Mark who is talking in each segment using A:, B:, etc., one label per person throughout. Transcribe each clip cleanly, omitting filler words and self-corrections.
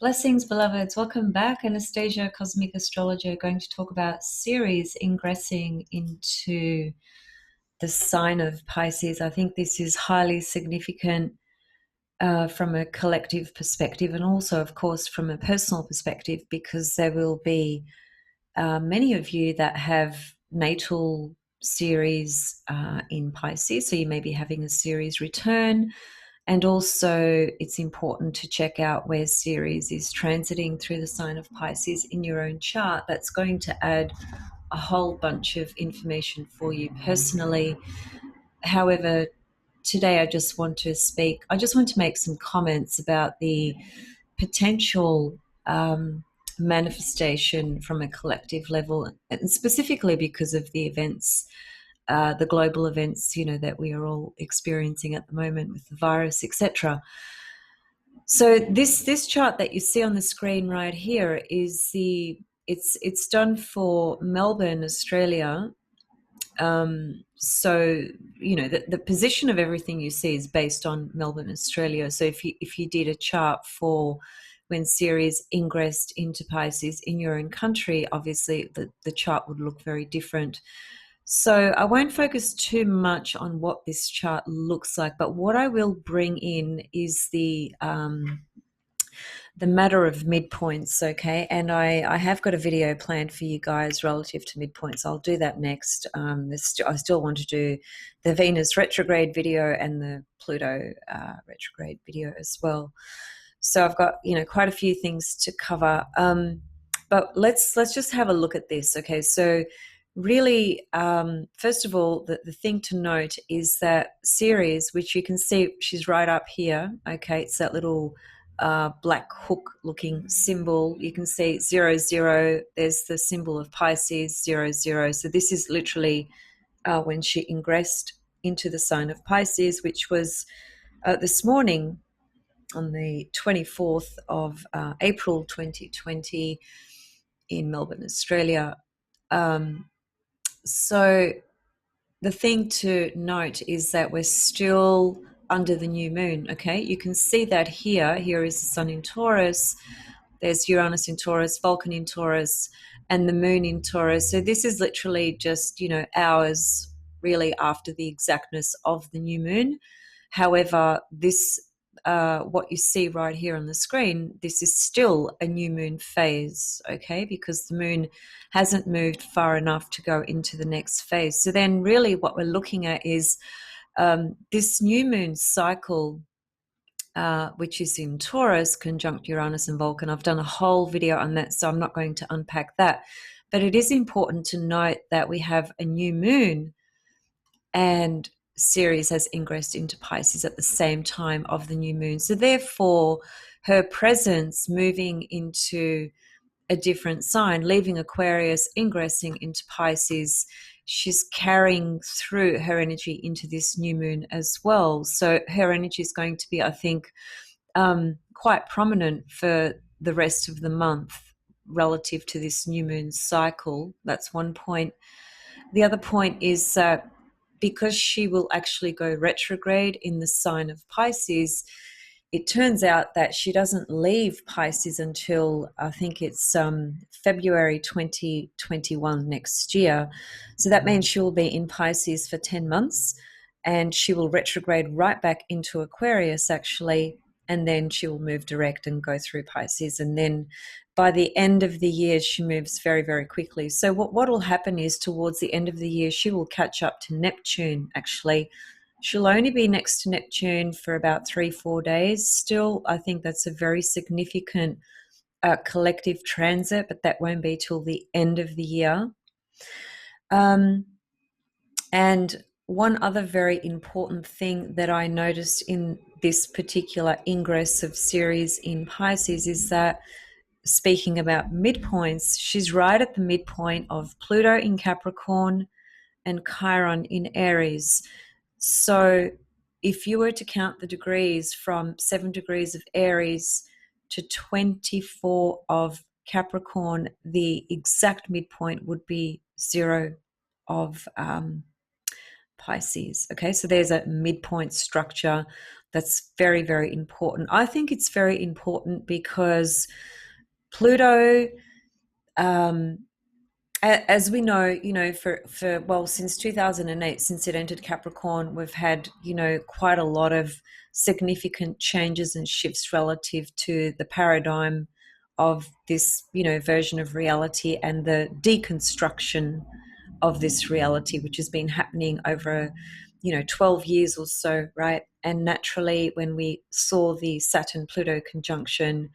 A: Blessings, beloveds. Welcome back. Anastasia, Cosmic Astrologer, going to talk about Ceres ingressing into the sign of Pisces. I think this is highly significant from a collective perspective and also, of course, from a personal perspective, because there will be many of you that have natal Ceres in Pisces. So you may be having a Ceres return. And also, it's important to check out where Ceres is transiting through the sign of Pisces in your own chart. That's going to add a whole bunch of information for you personally. However, today I just want to make some comments about the potential manifestation from a collective level, and specifically because of the events, the global events, that we are all experiencing at the moment with the virus, etc. So this chart that you see on the screen right here is it's done for Melbourne, Australia. So the position of everything you see is based on Melbourne, Australia. So if you did a chart for when Ceres ingressed into Pisces in your own country, obviously the chart would look very different. So I won't focus too much on what this chart looks like, but what I will bring in is the matter of midpoints, okay? And I have got a video planned for you guys relative to midpoints. I'll do that next. I still want to do the Venus retrograde video and the Pluto retrograde video as well. So I've got quite a few things to cover. But let's just have a look at this, okay? So really, first of all, the thing to note is that Ceres, which you can see, she's right up here, okay? It's that little black hook looking symbol. You can see 00. There's the symbol of Pisces, 00. So this is literally when she ingressed into the sign of Pisces, which was this morning on the 24th of April 2020 in Melbourne, Australia. So the thing to note is that we're still under the new moon, okay? You can see that here. Here is the sun in Taurus. There's Uranus in Taurus, Vulcan in Taurus, and the moon in Taurus. So this is literally just, hours really after the exactness of the new moon. However, this what you see right here on the screen, this is still a new moon phase, okay, because the moon hasn't moved far enough to go into the next phase. So then really what we're looking at is this new moon cycle, which is in Taurus, conjunct Uranus and Vulcan. I've done a whole video on that, so I'm not going to unpack that. But it is important to note that we have a new moon and Ceres has ingressed into Pisces at the same time of the new moon. So therefore, her presence moving into a different sign, leaving Aquarius, ingressing into Pisces, she's carrying through her energy into this new moon as well. So her energy is going to be, I think, quite prominent for the rest of the month relative to this new moon cycle. That's one point. The other point is that because she will actually go retrograde in the sign of Pisces, it turns out that she doesn't leave Pisces until I think it's February 2021 next year. So that means she will be in Pisces for 10 months and she will retrograde right back into Aquarius actually, and then she will move direct and go through Pisces. And then by the end of the year, she moves very, very quickly. So what will happen is towards the end of the year, she will catch up to Neptune, actually. She'll only be next to Neptune for about 3-4 days. Still, I think that's a very significant collective transit, but that won't be till the end of the year. And one other very important thing that I noticed in this particular ingress of Ceres in Pisces is that, speaking about midpoints, she's right at the midpoint of Pluto in Capricorn and Chiron in Aries. So if you were to count the degrees from 7 degrees of Aries to 24 of Capricorn, the exact midpoint would be 0 of Pisces. Okay, so there's a midpoint structure That's very, very important. I think it's very important because Pluto, um, as we know, for well, since 2008, since it entered Capricorn, we've had, quite a lot of significant changes and shifts relative to the paradigm of this, version of reality and the deconstruction of this reality, which has been happening over, 12 years or so, right? And naturally, when we saw the Saturn Pluto conjunction,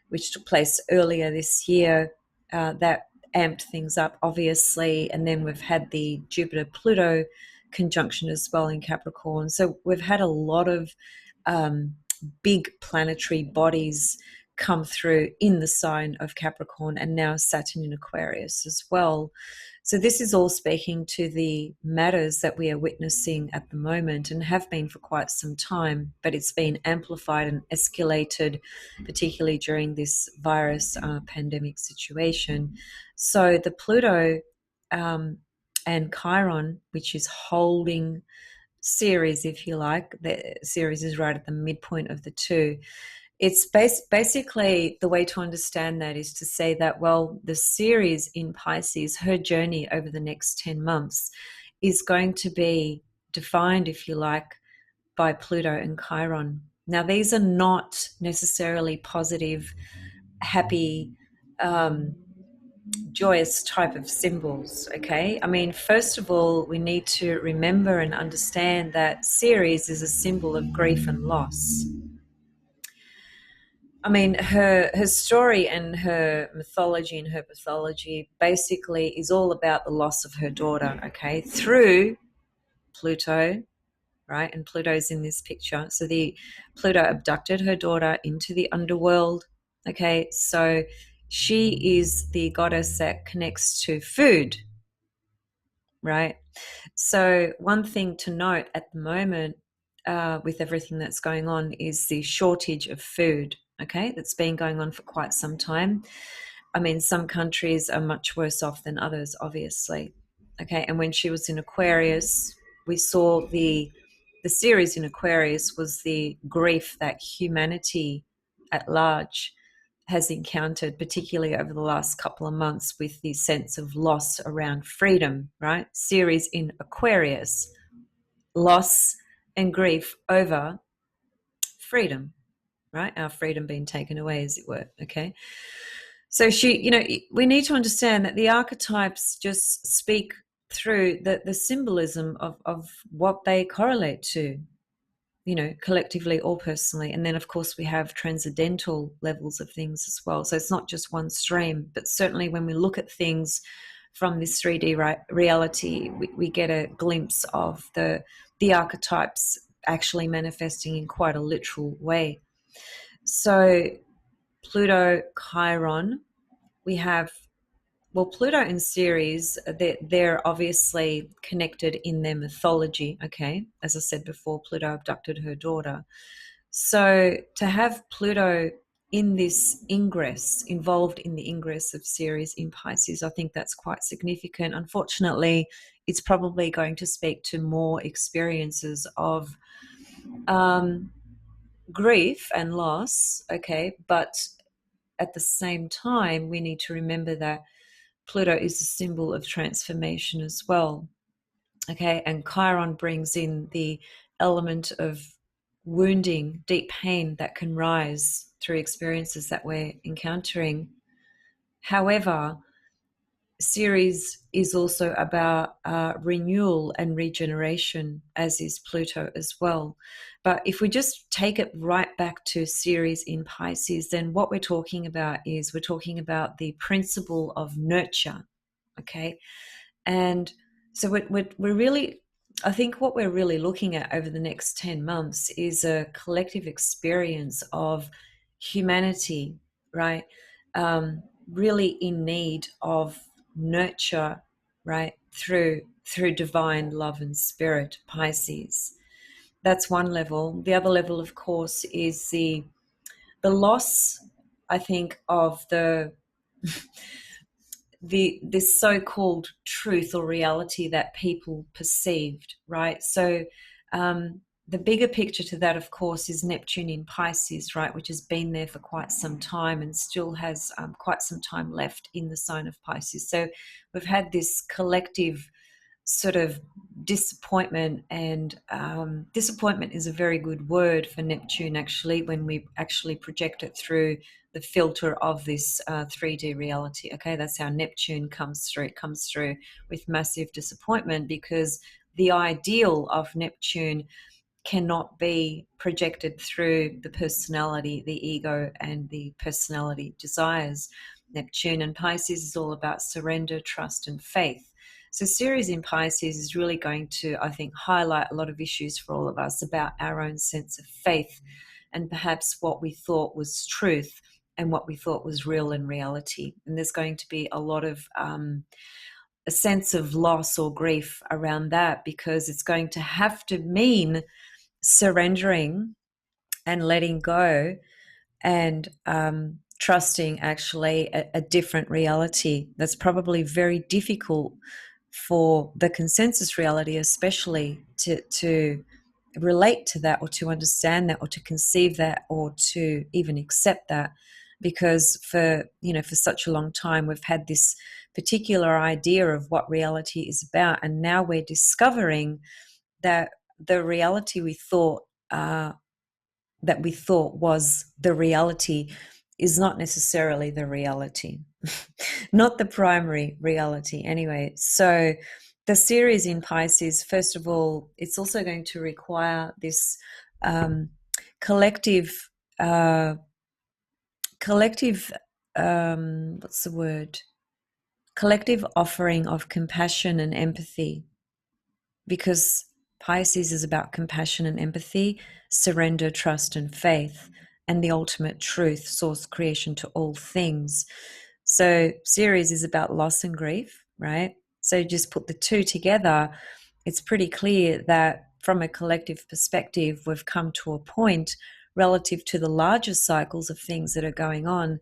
A: which took place earlier this year, that amped things up, obviously. And then we've had the Jupiter Pluto conjunction as well in Capricorn. So we've had a lot of big planetary bodies come through in the sign of Capricorn, and now Saturn in Aquarius as well. So this is all speaking to the matters that we are witnessing at the moment and have been for quite some time, but it's been amplified and escalated, particularly during this virus pandemic situation. So the Pluto and Chiron, which is holding Ceres, if you like, the Ceres is right at the midpoint of the two. It's basically, the way to understand that is to say that, well, the Ceres in Pisces, her journey over the next 10 months is going to be defined, if you like, by Pluto and Chiron. Now, these are not necessarily positive, happy, joyous type of symbols, okay? I mean, first of all, we need to remember and understand that Ceres is a symbol of grief and loss. I mean, her story and her mythology and her pathology basically is all about the loss of her daughter, okay, through Pluto, right? And Pluto's in this picture. So the Pluto abducted her daughter into the underworld, okay? So she is the goddess that connects to food, right? So one thing to note at the moment, with everything that's going on, is the shortage of food, okay, that's been going on for quite some time. I mean, some countries are much worse off than others, obviously, okay. And when she was in Aquarius, we saw the series in Aquarius was the grief that humanity at large has encountered, particularly over the last couple of months, with the sense of loss around freedom, right? Ceres in Aquarius, loss and grief over freedom, right? Our freedom being taken away, as it were, okay? So we need to understand that the archetypes just speak through the symbolism of what they correlate to, collectively or personally. And then, of course, we have transcendental levels of things as well. So it's not just one stream, but certainly when we look at things from this 3D reality, we get a glimpse of the archetypes actually manifesting in quite a literal way. So Pluto, Chiron, we have, well, Pluto and Ceres, they're obviously connected in their mythology, okay? As I said before, Pluto abducted her daughter. So to have Pluto in this ingress, involved in the ingress of Ceres in Pisces, I think that's quite significant. Unfortunately, it's probably going to speak to more experiences of grief and loss, okay? But at the same time, we need to remember that Pluto is a symbol of transformation as well, okay? And Chiron brings in the element of wounding, deep pain that can rise through experiences that we're encountering. However, Ceres is also about renewal and regeneration, as is Pluto as well. But if we just take it right back to Ceres in Pisces, then what we're talking about is we're talking about the principle of nurture, okay? And so we're really, I think what we're really looking at over the next 10 months is a collective experience of humanity, right? Really in need of nurture, right? Through divine love and spirit, Pisces. That's one level. The other level, of course, is the loss, I think, of this so-called truth or reality that people perceived, right? So the bigger picture to that, of course, is Neptune in Pisces, right, which has been there for quite some time and still has quite some time left in the sign of Pisces. So we've had this collective sort of disappointment, and disappointment is a very good word for Neptune, actually, when we actually project it through the filter of this 3D reality. Okay, that's how Neptune comes through. It comes through with massive disappointment, because the ideal of Neptune cannot be projected through the personality, the ego, and the personality desires. Neptune and Pisces is all about surrender, trust, and faith. So Ceres in Pisces is really going to, I think, highlight a lot of issues for all of us about our own sense of faith, and perhaps what we thought was truth and what we thought was real in reality. And there's going to be a lot of a sense of loss or grief around that, because it's going to have to mean surrendering and letting go, and trusting actually a different reality that's probably very difficult for the consensus reality, especially to relate to that, or to understand that, or to conceive that, or to even accept that. Because for such a long time we've had this particular idea of what reality is about, and now we're discovering that the reality that we thought was the reality is not necessarily the reality, not the primary reality anyway. So the series in Pisces, first of all, it's also going to require this collective what's the word, collective offering of compassion and empathy, because Pisces is about compassion and empathy, surrender, trust, and faith, and the ultimate truth, source creation to all things. So Ceres is about loss and grief, right? So just put the two together, it's pretty clear that from a collective perspective, we've come to a point relative to the larger cycles of things that are going on,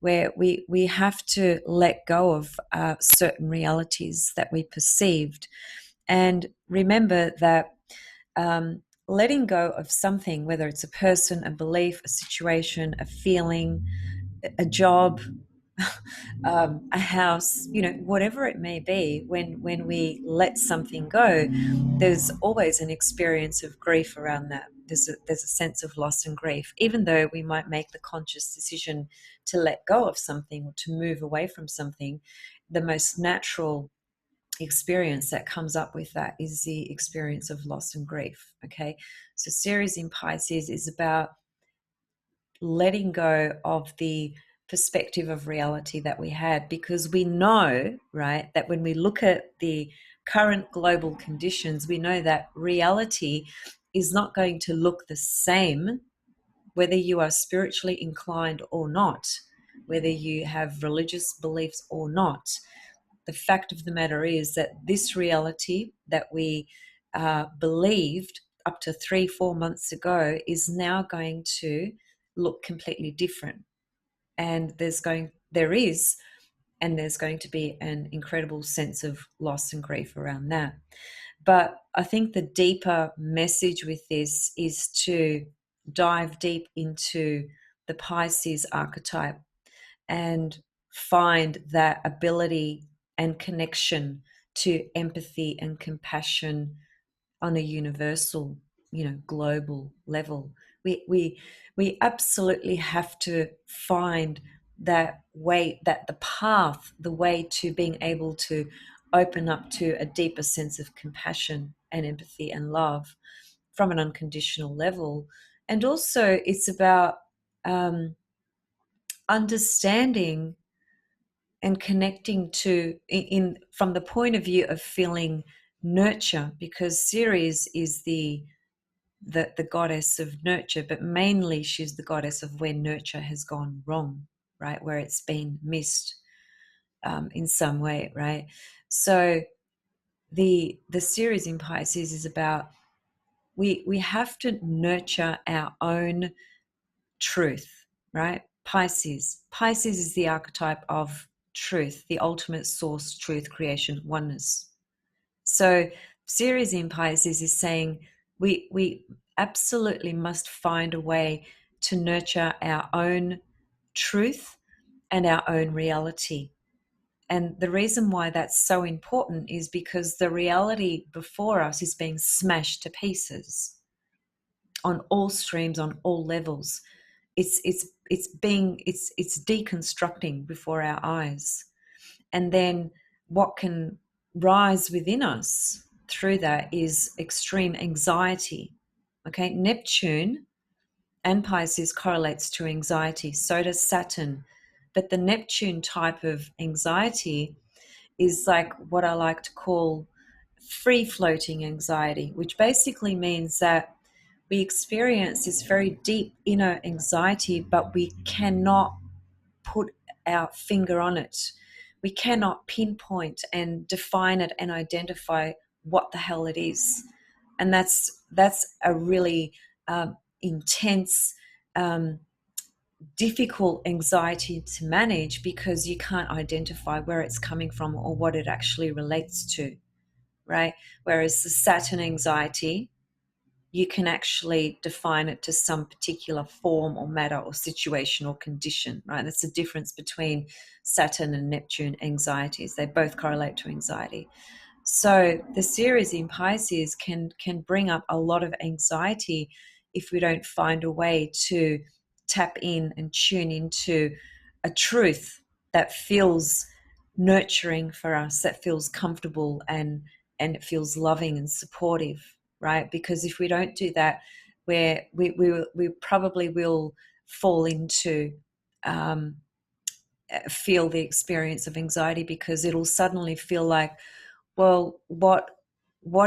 A: where we have to let go of certain realities that we perceived. And remember that letting go of something, whether it's a person, a belief, a situation, a feeling, a job, a house, whatever it may be, when we let something go, there's always an experience of grief around that. There's a sense of loss and grief, even though we might make the conscious decision to let go of something or to move away from something. The most natural experience that comes up with that is the experience of loss and grief. Okay, so Ceres in Pisces is about letting go of the perspective of reality that we had, because we know, right, that when we look at the current global conditions, we know that reality is not going to look the same whether you are spiritually inclined or not, whether you have religious beliefs or not. The fact of the matter is that this reality that we believed up to 3-4 months ago is now going to look completely different. And there's going to be an incredible sense of loss and grief around that. But I think the deeper message with this is to dive deep into the Pisces archetype and find that ability and connection to empathy and compassion on a universal, global level. We absolutely have to find that way, that the way to being able to open up to a deeper sense of compassion and empathy and love from an unconditional level. And also it's about understanding and connecting to in from the point of view of feeling nurture, because Ceres is the goddess of nurture, but mainly she's the goddess of where nurture has gone wrong, right, where it's been missed in some way, right? So the Ceres in Pisces is about we have to nurture our own truth, right? Pisces is the archetype of truth, the ultimate source, truth, creation, oneness. So Ceres in Pisces is saying we absolutely must find a way to nurture our own truth and our own reality. And the reason why that's so important is because the reality before us is being smashed to pieces on all streams, on all levels. It's deconstructing before our eyes. And then what can rise within us through that is extreme anxiety. Okay, Neptune and Pisces correlates to anxiety, so does Saturn. But the Neptune type of anxiety is like what I like to call free floating anxiety, which basically means that we experience this very deep inner anxiety, but we cannot put our finger on it. We cannot pinpoint and define it and identify what the hell it is. And that's a really intense, difficult anxiety to manage because you can't identify where it's coming from or what it actually relates to, right? Whereas the Saturn anxiety, you can actually define it to some particular form or matter or situation or condition, right? That's the difference between Saturn and Neptune anxieties. They both correlate to anxiety. So the Ceres in Pisces can bring up a lot of anxiety if we don't find a way to tap in and tune into a truth that feels nurturing for us, that feels comfortable and it feels loving and supportive, right? Because if we don't do that, we probably will fall into feel the experience of anxiety because it'll suddenly feel like, well, what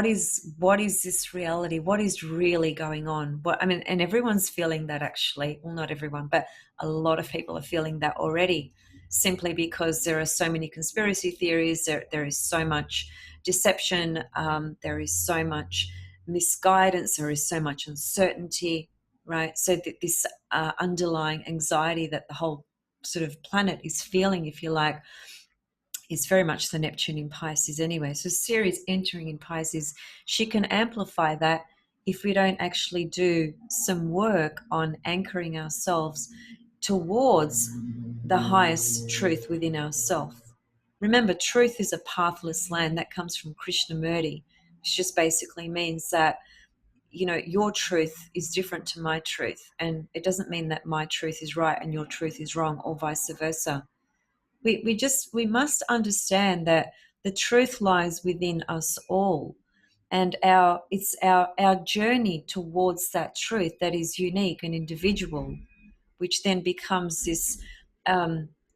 A: is this reality? What is really going on? What I mean, and everyone's feeling that actually. Well, not everyone, but a lot of people are feeling that already, simply because there are so many conspiracy theories. There is so much deception. There is so much misguidance. There is so much uncertainty, right? So that this underlying anxiety that the whole sort of planet is feeling, if you like, is very much the Neptune in Pisces anyway. So Ceres entering in Pisces, she can amplify that if we don't actually do some work on anchoring ourselves towards the highest truth within ourselves. Remember, truth is a pathless land. That comes from Krishnamurti, which just basically means that, you know, your truth is different to my truth. And it doesn't mean that my truth is right and your truth is wrong, or vice versa. We must understand that the truth lies within us all, and our journey towards that truth that is unique and individual, which then becomes this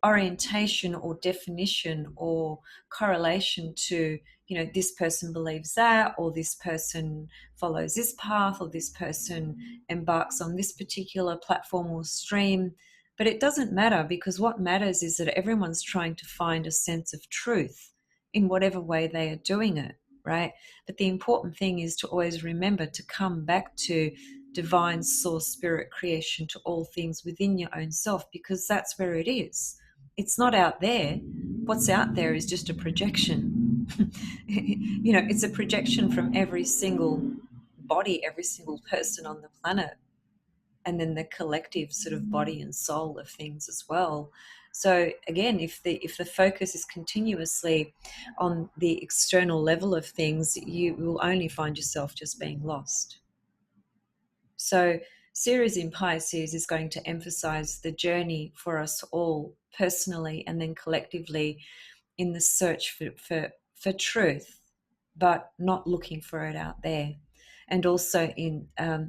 A: orientation or definition or correlation to, you know, this person believes that, or this person follows this path, or this person embarks on this particular platform or stream. But it doesn't matter, because what matters is that everyone's trying to find a sense of truth in whatever way they are doing it, right? But the important thing is to always remember to come back to divine source, spirit, creation, to all things within your own self, because that's where it is. It's not out there. What's out there is just a projection. You know, it's a projection from every single body, every single person on the planet, and then the collective sort of body and soul of things as well. So again, if the focus is continuously on the external level of things, you will only find yourself just being lost. So Ceres in Pisces is going to emphasize the journey for us all personally and then collectively in the search for truth, but not looking for it out there. And also in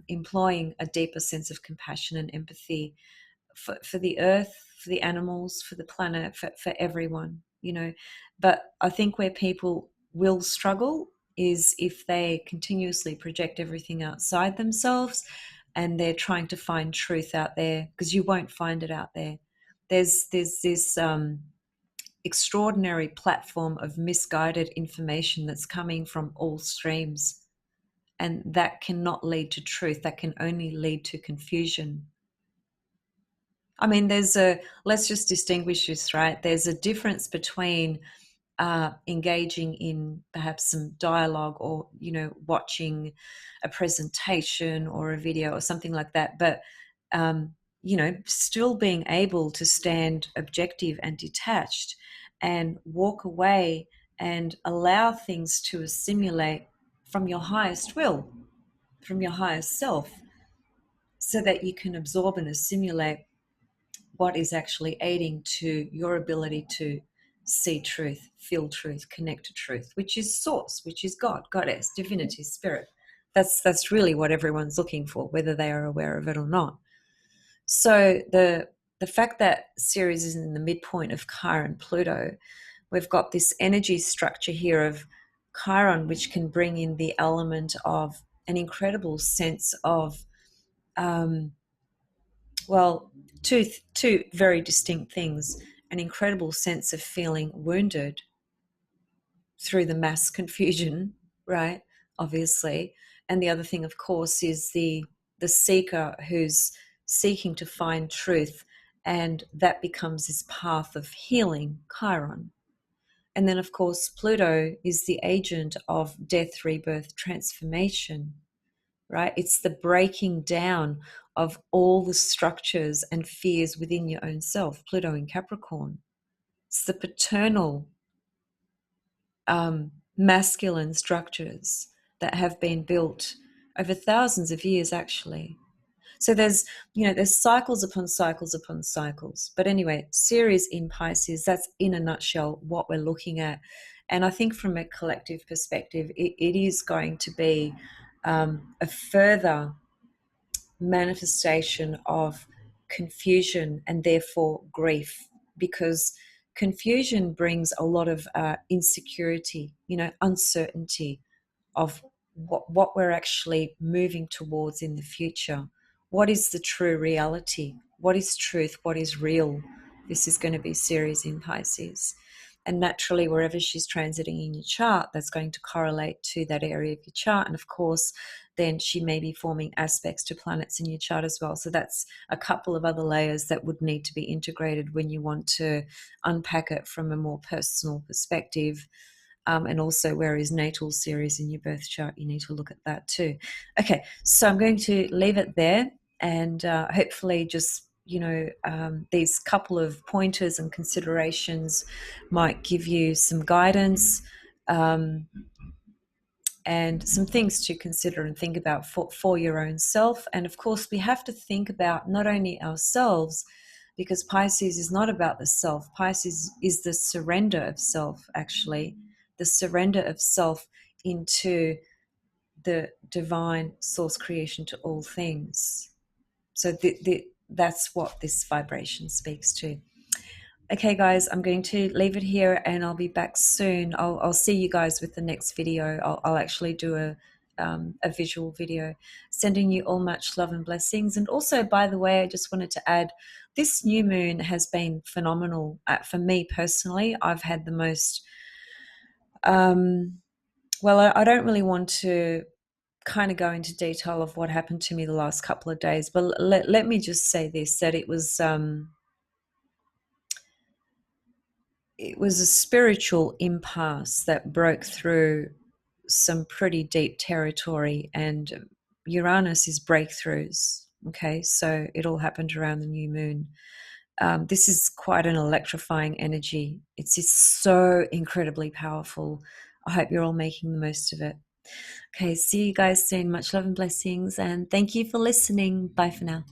A: employing a deeper sense of compassion and empathy for the earth, for the animals, for the planet, for everyone, you know. But I think where people will struggle is if they continuously project everything outside themselves and they're trying to find truth out there, because you won't find it out there. There's this extraordinary platform of misguided information that's coming from all streams, and that cannot lead to truth. That can only lead to confusion. I mean, let's just distinguish this, right? There's a difference between engaging in perhaps some dialogue, or watching a presentation or a video or something like that, but still being able to stand objective and detached and walk away and allow things to assimilate from your highest will, from your highest self, so that you can absorb and assimilate what is actually aiding to your ability to see truth, feel truth, connect to truth, which is source, which is God, goddess, divinity, spirit. That's really what everyone's looking for, whether they are aware of it or not. So the fact that Ceres is in the midpoint of Chiron Pluto, we've got this energy structure here of Chiron, which can bring in the element of an incredible sense of two very distinct things: an incredible sense of feeling wounded through the mass confusion, right? Obviously. And the other thing, of course, is the seeker who's seeking to find truth, and that becomes his path of healing, Chiron. And then, of course, Pluto is the agent of death, rebirth, transformation, right? It's the breaking down of all the structures and fears within your own self, Pluto in Capricorn. It's the paternal masculine structures that have been built over thousands of years, actually. So there's cycles upon cycles upon cycles. But anyway, Ceres in Pisces, that's in a nutshell what we're looking at. And I think from a collective perspective, it is going to be a further manifestation of confusion and therefore grief, because confusion brings a lot of insecurity, uncertainty of what we're actually moving towards in the future. What is the true reality? What is truth? What is real? This is going to be Ceres in Pisces. And naturally, wherever she's transiting in your chart, that's going to correlate to that area of your chart. And of course, then she may be forming aspects to planets in your chart as well. So that's a couple of other layers that would need to be integrated when you want to unpack it from a more personal perspective. And also, where is natal Ceres in your birth chart? You need to look at that too. Okay, so I'm going to leave it there, and hopefully just these couple of pointers and considerations might give you some guidance and some things to consider and think about for your own self. And of course, we have to think about not only ourselves, because Pisces is not about the self. Pisces is the surrender of self, actually, the surrender of self into the divine source creation to all things. So that's what this vibration speaks to. Okay, guys, I'm going to leave it here, and I'll be back soon. I'll see you guys with the next video. I'll actually do a visual video. Sending you all much love and blessings. And also, by the way, I just wanted to add, this new moon has been phenomenal for me personally. I've had the most, I don't really want to kind of go into detail of what happened to me the last couple of days, but let me just say this, that it was a spiritual impasse that broke through some pretty deep territory, and Uranus is breakthroughs. Okay, so it all happened around the new moon. This is quite an electrifying energy. It's so incredibly powerful. I hope you're all making the most of it. Okay, see you guys soon. Much love and blessings, and thank you for listening. Bye for now.